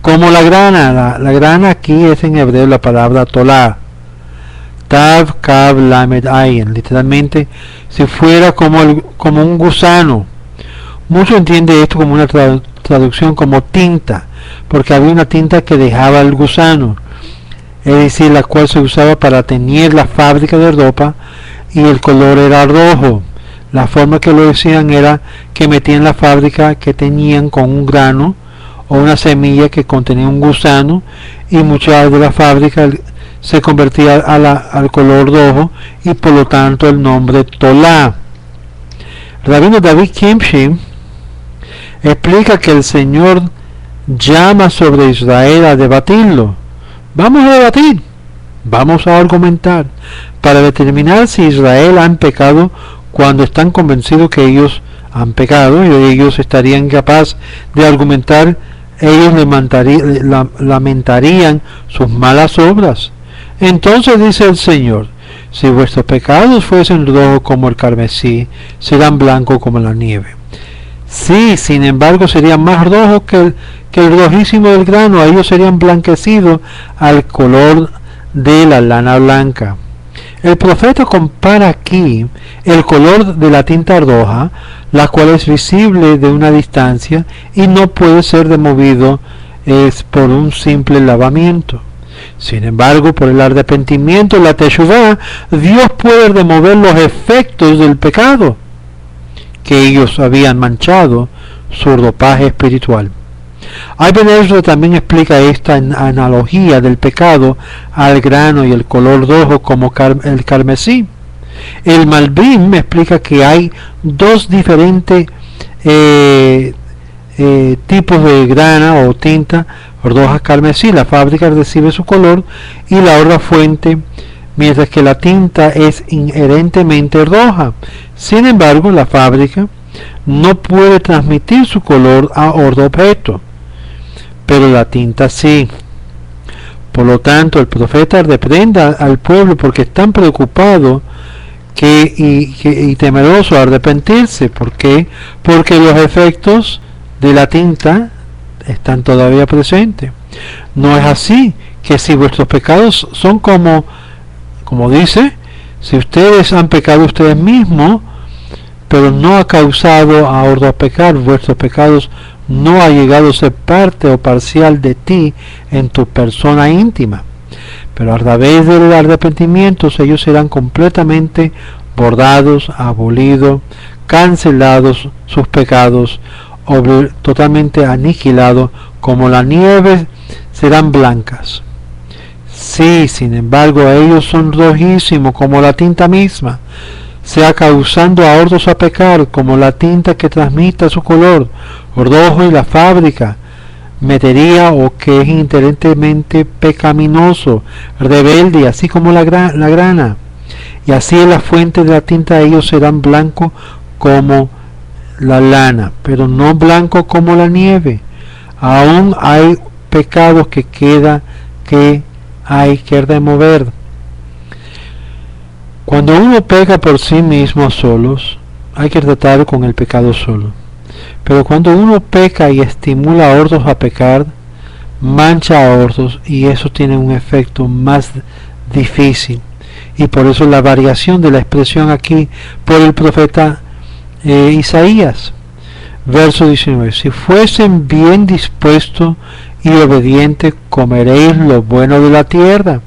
como la grana. La grana aquí es en hebreo la palabra tolá, tav kav lamed ayin, literalmente si fuera como un gusano. Muchos entienden esto como una traducción como tinta, porque había una tinta que dejaba el gusano, es decir, la cual se usaba para teñir la fábrica de ropa, y el color era rojo. La forma que lo decían era que metían la fábrica, que teñían con un grano o una semilla que contenía un gusano, y mucha de la fábrica se convertía al color rojo, y por lo tanto el nombre Tolá. Rabino David Kempshi explica que el Señor llama sobre Israel a debatirlo. Vamos a debatir, vamos a argumentar, para determinar si Israel han pecado cuando están convencidos que ellos han pecado, y ellos estarían capaces de argumentar ellos lamentarían sus malas obras. Entonces dice el Señor: si vuestros pecados fuesen rojos como el carmesí, serán blancos como la nieve. Sí, sin embargo, serían más rojos que el rojísimo del grano. Ellos serían blanquecidos al color de la lana blanca. El profeta compara aquí el color de la tinta roja, la cual es visible de una distancia y no puede ser removido por un simple lavamiento. Sin embargo, por el arrepentimiento, la teshuvá, Dios puede remover los efectos del pecado que ellos habían manchado su ropaje espiritual. Al-Ben también explica esta analogía del pecado al grano y el color rojo como el carmesí. El Malbim explica que hay dos diferentes tipos de grana o tinta roja carmesí. La fábrica recibe su color y la otra fuente, mientras que la tinta es inherentemente roja. Sin embargo, la fábrica no puede transmitir su color a otro objeto, pero la tinta sí. Por lo tanto, el profeta reprenda al pueblo porque están preocupados y temerosos a arrepentirse. ¿Por qué? Porque los efectos de la tinta están todavía presentes. No es así, que si vuestros pecados son como dice, si ustedes han pecado ustedes mismos, pero no ha causado a otros a pecar, vuestros pecados no ha llegado a ser parte o parcial de ti en tu persona íntima. Pero a través del arrepentimiento ellos serán completamente bordados, abolidos, cancelados sus pecados, totalmente aniquilados, como la nieve serán blancas. Sí, sin embargo, ellos son rojísimos como la tinta misma, sea causando a otros a pecar, como la tinta que transmita su color rojo, y la fábrica metería o que es inherentemente pecaminoso, rebelde, así como la grana. Y así en la fuente de la tinta ellos serán blancos como la lana, pero no blancos como la nieve. Aún hay pecados que hay que remover. Cuando uno peca por sí mismo solos, hay que tratar con el pecado solo. Pero cuando uno peca y estimula a otros a pecar, mancha a otros, y eso tiene un efecto más difícil. Y por eso la variación de la expresión aquí por el profeta Isaías. Verso 19: si fuesen bien dispuestos y obedientes, comeréis lo bueno de la tierra.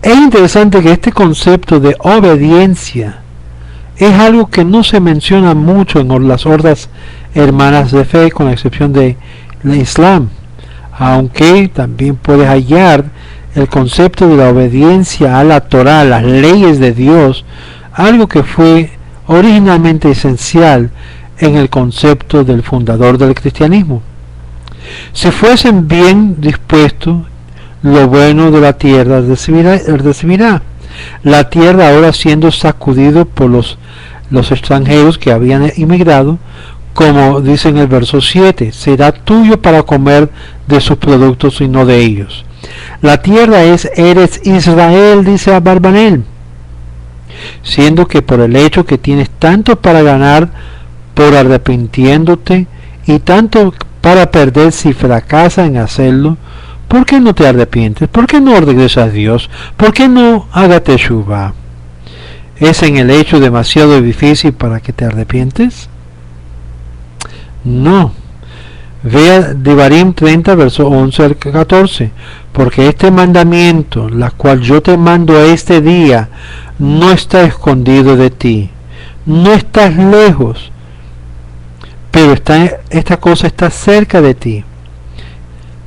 Es interesante que este concepto de obediencia es algo que no se menciona mucho en las hordas hermanas de fe, con la excepción de la Islam, aunque también puedes hallar el concepto de la obediencia a la Torá, a las leyes de Dios, algo que fue originalmente esencial en el concepto del fundador del cristianismo. Si fuesen bien dispuestos, lo bueno de la tierra recibirá. La tierra ahora siendo sacudido por los extranjeros que habían inmigrado, como dice en el verso 7, será tuyo para comer de sus productos y no de ellos. La tierra es Eretz Israel, dice Abarbanel, siendo que por el hecho que tienes tanto para ganar por arrepintiéndote y tanto para perder si fracasas en hacerlo, ¿por qué no te arrepientes? ¿Por qué no regresas a Dios? ¿Por qué no hagas teshuvá? ¿Es en el hecho demasiado difícil para que te arrepientes? No. Vea Devarim 30, verso 11 al 14. Porque este mandamiento, la cual yo te mando a este día, no está escondido de ti. No estás lejos, pero esta cosa está cerca de ti,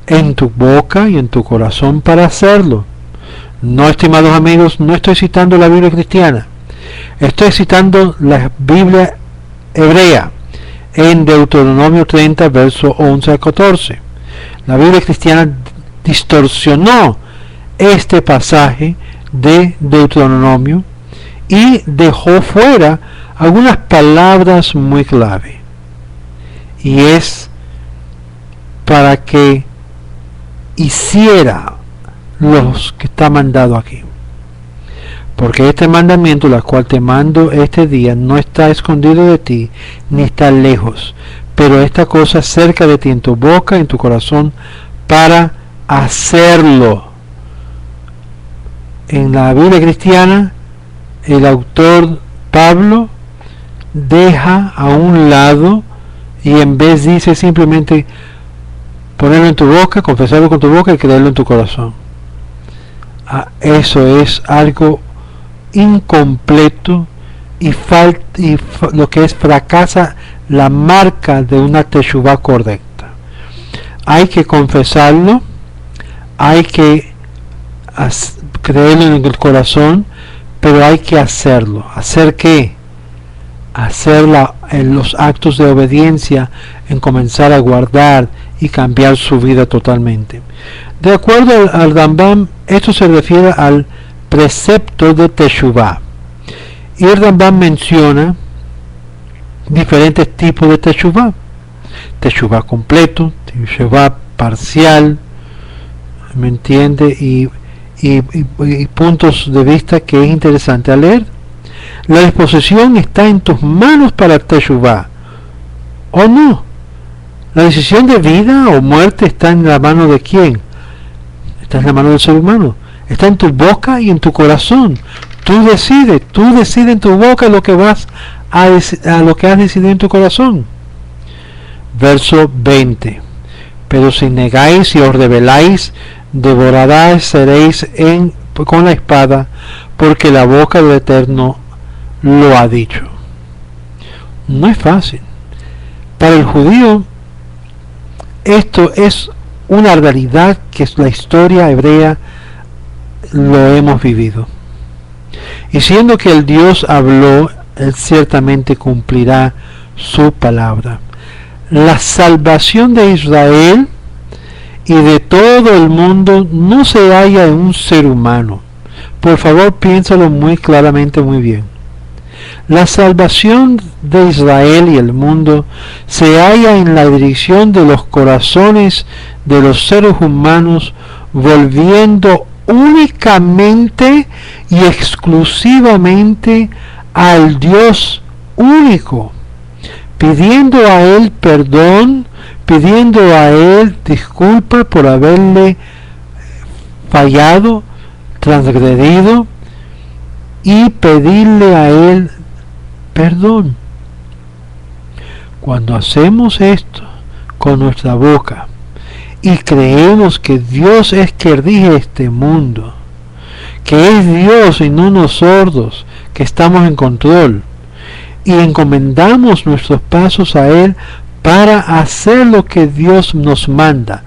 en tu boca y en tu corazón para hacerlo. No, estimados amigos, no estoy citando la Biblia cristiana, estoy citando la Biblia hebrea en Deuteronomio 30, verso 11 al 14. La Biblia cristiana distorsionó este pasaje de Deuteronomio y dejó fuera algunas palabras muy clave, y es para que hiciera los que está mandado aquí. Porque este mandamiento, la cual te mando este día, no está escondido de ti, ni está lejos, pero esta cosa cerca de ti, en tu boca, en tu corazón, para hacerlo. En la Biblia cristiana, el autor Pablo deja a un lado y en vez dice simplemente ponerlo en tu boca, confesarlo con tu boca y creerlo en tu corazón. Eso es algo incompleto y lo que es fracasa la marca de una teshuvá correcta. Hay que confesarlo, hay que creerlo en el corazón, pero hay que hacerlo. ¿Hacer qué? Hacer los actos de obediencia, en comenzar a guardar y cambiar su vida totalmente. De acuerdo al Rambam, esto se refiere al precepto de teshuvá. Y el Rambam menciona diferentes tipos de teshuvá. Teshuvá completo, teshuvá parcial, ¿me entiende? Y puntos de vista que es interesante a leer. La disposición está en tus manos para teshuvá, ¿o no? La decisión de vida o muerte está en la mano de quién. Está en la mano del ser humano. Está en tu boca y en tu corazón. Tú decides en tu boca lo que vas a lo que has decidido en tu corazón. Verso 20. Pero si negáis y os rebeláis, devoradas seréis con la espada, porque la boca del Eterno lo ha dicho. No es fácil. Para el judío, esto es una realidad que es la historia hebrea, lo hemos vivido. Y siendo que el Dios habló, Él ciertamente cumplirá su palabra. La salvación de Israel y de todo el mundo no se halla en un ser humano. Por favor, piénsalo muy claramente, muy bien. La salvación de Israel y el mundo se halla en la dirección de los corazones de los seres humanos, volviendo únicamente y exclusivamente al Dios único, pidiendo a Él perdón, pidiendo a Él disculpa por haberle fallado, transgredido, y pedirle a Él perdón. Cuando hacemos esto con nuestra boca y creemos que Dios es quien rige este mundo, que es Dios y no nosotros que estamos en control, y encomendamos nuestros pasos a Él para hacer lo que Dios nos manda,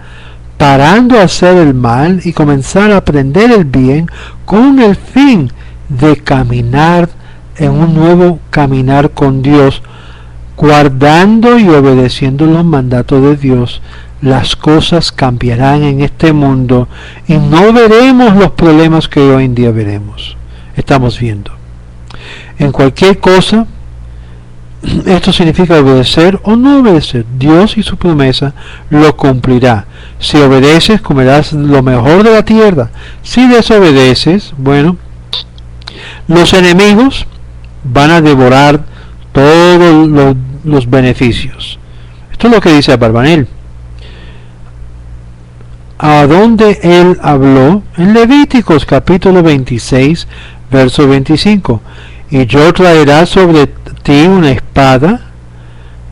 parando a hacer el mal y comenzar a aprender el bien con el fin de caminar en un nuevo caminar con Dios, guardando y obedeciendo los mandatos de Dios, las cosas cambiarán en este mundo y no veremos los problemas que hoy en día estamos viendo. En cualquier cosa, esto significa obedecer o no obedecer. Dios y su promesa lo cumplirá. Si obedeces, comerás lo mejor de la tierra. Si desobedeces, bueno, los enemigos van a devorar todos los beneficios. Esto es lo que dice Abarbanel. A donde él habló en Levíticos capítulo 26 verso 25, y yo traeré sobre ti una espada,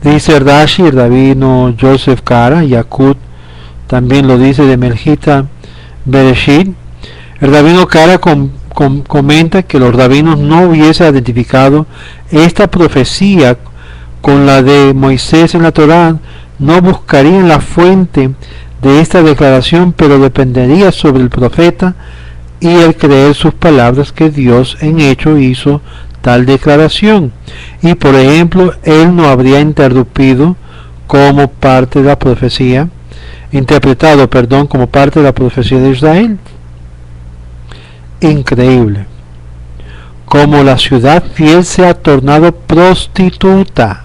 dice Rashi, el rabino Joseph Kara, Yakut también lo dice de Melchita Bereshit. El rabino Kara comenta que los rabinos no hubiesen identificado esta profecía con la de Moisés en la Torá, no buscarían la fuente de esta declaración, pero dependería sobre el profeta y el creer sus palabras que Dios en hecho hizo tal declaración, y por ejemplo él no habría interrumpido como parte de la profecía, como parte de la profecía de Israel. Increíble como la ciudad fiel se ha tornado prostituta.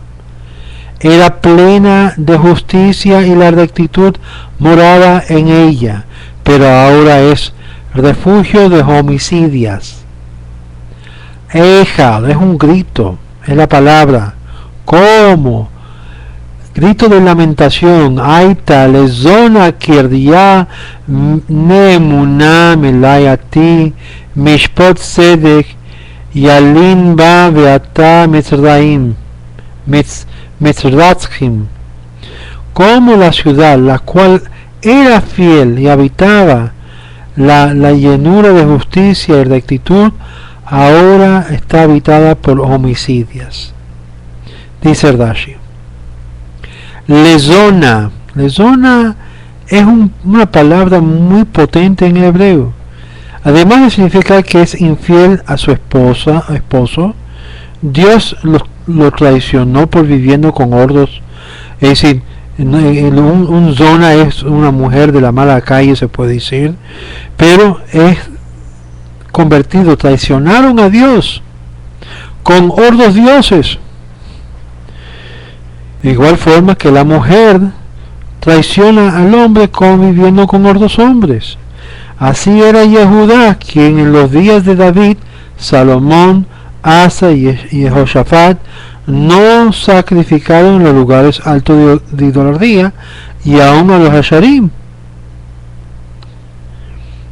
era plena de justicia y la rectitud moraba en ella, pero ahora es refugio de homicidias. Ejal es un grito, es la palabra. ¿Cómo? Grito de lamentación. Aita lezona kirdia nemuna milayati mishpot sedek yalin ba veata mitzraim mitzratzchim. Como la ciudad, la cual era fiel y habitaba la llenura de justicia y rectitud, ahora está habitada por homicidios. Dice Rashi. Lezona es una palabra muy potente en hebreo. Además de significar que es infiel a su esposo, Dios lo traicionó por viviendo con hordos. Es decir, un zona es una mujer de la mala calle, se puede decir, pero es convertido, traicionaron a Dios con hordos dioses. De igual forma que la mujer traiciona al hombre conviviendo con hordos hombres. Así era Yehudá, quien en los días de David, Salomón, Asa y Jehoshaphat no sacrificaron en los lugares altos de idolatría y aún a los Hasharim.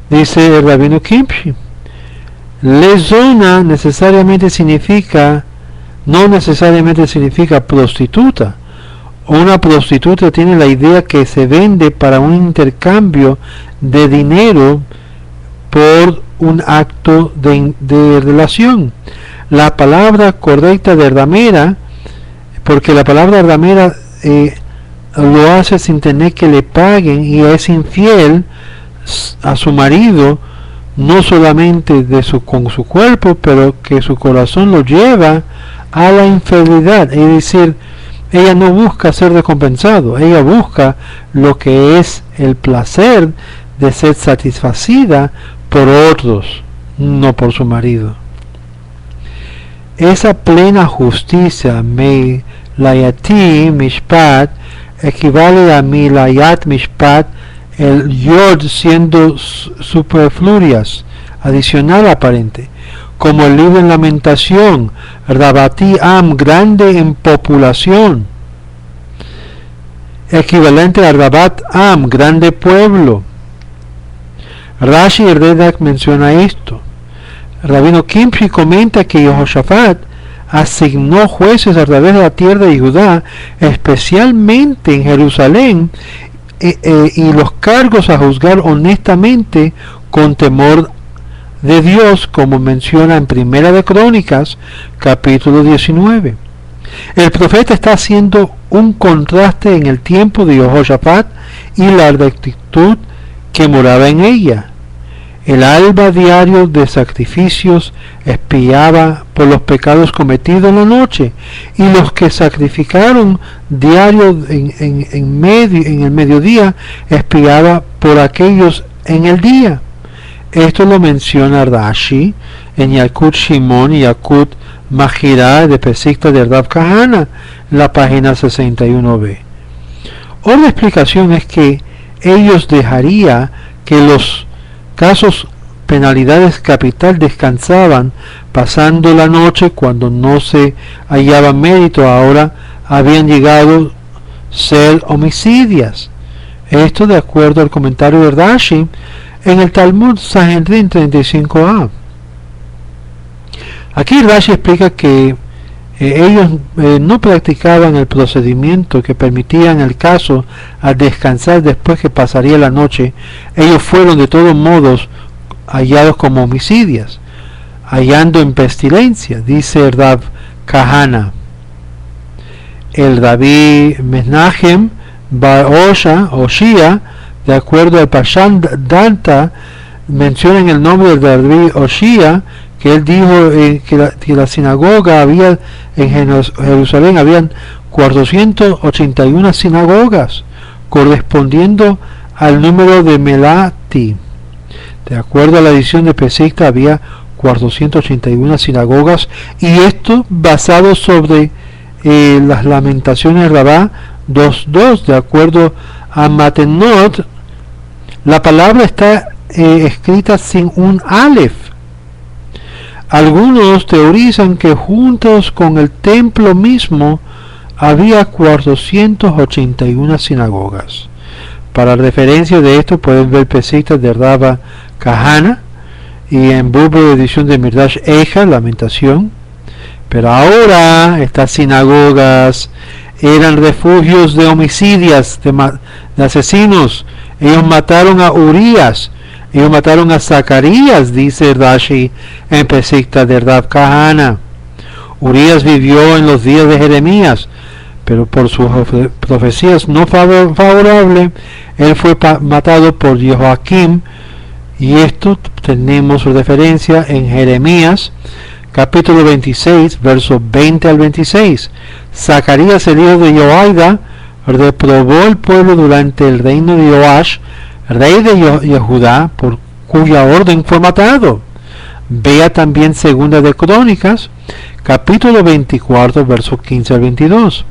Dice el rabino Kimshi, lezona no necesariamente significa prostituta. Una prostituta tiene la idea que se vende para un intercambio de dinero por un acto de relación. La palabra correcta de ramera, porque la palabra ramera lo hace sin tener que le paguen y es infiel a su marido, no solamente con su cuerpo, pero que su corazón lo lleva a la infidelidad. Es decir, ella no busca ser recompensado, ella busca lo que es el placer de ser satisfacida por otros, no por su marido. Esa plena justicia, Milayati Mishpat, equivale a Milayat Mishpat, el Yod siendo superfluidas, adicional aparente, como el libro en Lamentación, Rabati Am, grande en población, equivalente a Rabat Am, grande pueblo. Rashi y Redak menciona esto. Rabino Kimshi comenta que Jehoshaphat asignó jueces a través de la tierra de Judá, especialmente en Jerusalén, y los cargos a juzgar honestamente con temor de Dios, como menciona en Primera de Crónicas, capítulo 19. El profeta está haciendo un contraste en el tiempo de Jehoshaphat y la rectitud que moraba en ella. El alba diario de sacrificios espiaba por los pecados cometidos en la noche, y los que sacrificaron diario en el mediodía espiaba por aquellos en el día. Esto lo menciona Rashi en Yakut Shimon y Yakut Mahirah de Pesikta de Rav Kahana, la página 61b. Otra explicación es que ellos dejaría que los casos penalidades capital descansaban pasando la noche cuando no se hallaba mérito, ahora habían llegado a ser homicidios. Esto de acuerdo al comentario de Rashi en el Talmud Sanhedrin 35a. Aquí Rashi explica que ellos no practicaban el procedimiento que permitía en el caso al descansar después que pasaría la noche. Ellos fueron de todos modos hallados como homicidios, hallando en pestilencia, dice Rav Kahana. El Rabí Menachem Bar Oshia, de acuerdo al Pashan Danta, menciona en el nombre del Rabí Oshia que él dijo que la sinagoga había en Jerusalén, habían 481 sinagogas, correspondiendo al número de Melati. De acuerdo a la edición de Pesikta, había 481 sinagogas, y esto basado sobre las lamentaciones Rabá 2.2. De acuerdo a Matenot, la palabra está escrita sin un alef. Algunos teorizan que juntos con el templo mismo había 481 sinagogas. Para referencia de esto pueden ver Pesita de Rabba Kahana y en Bulbo edición de Mirdash Eja, Lamentación. Pero ahora estas sinagogas eran refugios de homicidios, de asesinos. Ellos mataron a Urias, ellos mataron a Zacarías, dice Rashi en Pesita de Rab Kahana. Urias vivió en los días de Jeremías, pero por sus profecías no favorables, él fue matado por Jehoiakim, y esto tenemos referencia en Jeremías, capítulo 26, versos 20 al 26. Zacarías, el hijo de Joaida, reprobó el pueblo durante el reino de Joash, rey de Judá, por cuya orden fue matado. Vea también segunda de Crónicas, capítulo 24, versos 15 al 22.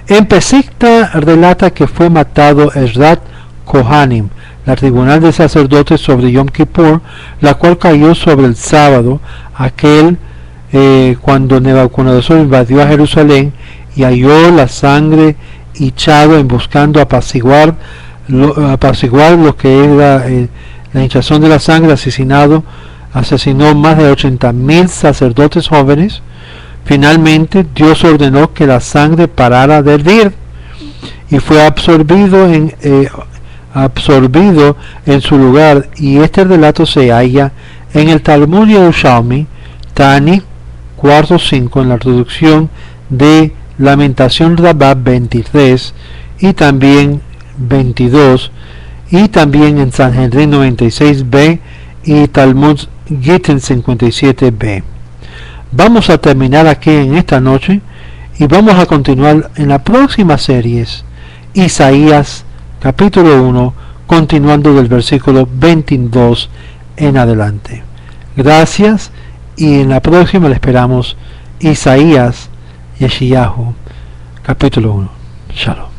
En Pesicta relata que fue matado Esrat Kohanim, la tribunal de sacerdotes sobre Yom Kippur, la cual cayó sobre el sábado, cuando Nebuchadnezzar invadió a Jerusalén y halló la sangre hinchado en buscando apaciguar lo que era la hinchazón de la sangre. Asesinó más de 80,000 sacerdotes jóvenes. Finalmente Dios ordenó que la sangre parara de hervir y fue absorbido en su lugar, y este relato se halla en el Talmud Yerushalmi, Tani 4.5, en la traducción de Lamentación Rabbah 23 y también 22, y también en Sanhedrin 96b y Talmud Gittin 57b. Vamos a terminar aquí en esta noche y vamos a continuar en la próxima serie, Isaías capítulo 1, continuando del versículo 22 en adelante. Gracias, y en la próxima le esperamos Isaías Yeshayahu capítulo 1. Shalom.